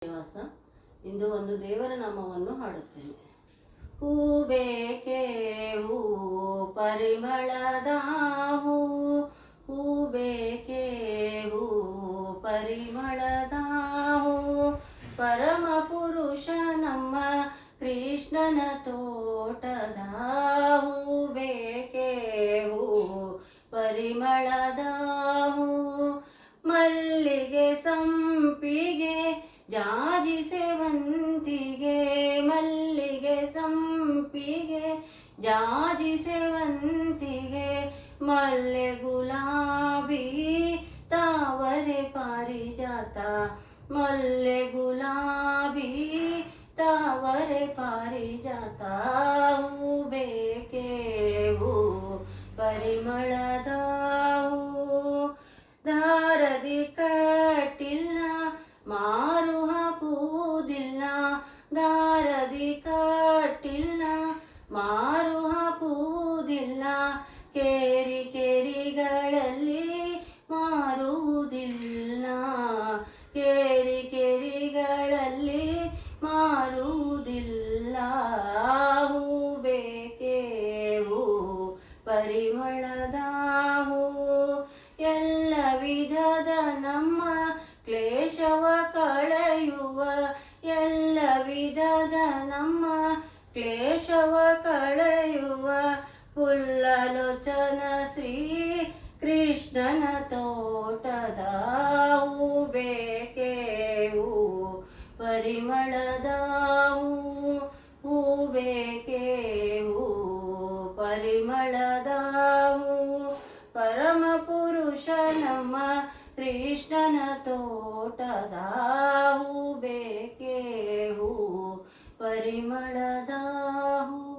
ನಿವಾಸ ಇಂದು ಒಂದು ದೇವರ ನಾಮವನ್ನು ಹಾಡುತ್ತೇನೆ. ಹೂ ಬೇಕೆ ಹೂ ಪರಿಮಳದ ಹೂ, ಹೂ ಬೇಕೆ ಹೂ ಪರಿಮಳದ ಹೂ, ಪರಮ ಪುರುಷ ನಮ್ಮ ಕೃಷ್ಣನ ತೋಟದ ಹೂ ಬೇಕೆ ಹೂ ಪರಿಮಳದ ಹೂ, ಮಲ್ಲಿಗೆ ಸಂಪಿಗೆ ಜಾಜಿ ಸೇವಂತಿಗೆ, ಮಲ್ಲಿಗೆ ಸಂಪಿಗೆ ಜಾಜಿ ಸೇವಂತಿಗೆ, ಮಲ್ಲೆ ಗುಲಾಬಿ ತಾವರೆ ಪಾರಿಜಾತ, ಮಲ್ಲೆ ಗುಲಾಬಿ ತಾವರೆ ಪಾರಿಜಾತ, ಹೂ ಬೇಕೆ ಹೂ ಪರಿಮಳದ ಹೂ, ದಾರದಿ ಕಟ್ಟಿಲ್ಲ ಮಾರು ಹಾಕುವುದಿಲ್ಲ, ದಾರದಿ ಕಟ್ಟಿಲ್ಲ ಮಾರು ಹಾಕುವುದಿಲ್ಲ, ಕೇರಿ ಕೇರಿಗಳಲ್ಲಿ ಮಾರುವುದಿಲ್ಲ, ಕೇರಿ ಕೇರಿಗಳಲ್ಲಿ ಮಾರುವುದಿಲ್ಲ, ಹೂ ಬೇಕೆ ಹೂ ಪರಿಮಳದ ಹೂ, ಎಲ್ಲ ವಿಧದ ನಮ್ಮ ಕ್ಲೇಶವ ಕಳೆಯುವ, ಎಲ್ಲ ವಿಧದ ನಮ್ಮ ಕ್ಲೇಶವ ಕಳೆಯುವ, ಪುಲ್ಲಲೋಚನ ಶ್ರೀ ಕೃಷ್ಣನ ತೋಟದ ಹೂ ಬೇಕೆ ಹೂ ಪರಿಮಳದ ಹೂ, ಹೂ ಬೇಕೆ ಹೂ ಪರಿಮಳದ ಹೂ, ಪರಮ ಪುರುಷ ನಮ್ಮ ಕೃಷ್ಣನ ತೋಟದ ಹೂ ಬೇಕೆ ಹೂ ಪರಿಮಳದ ಹೂ.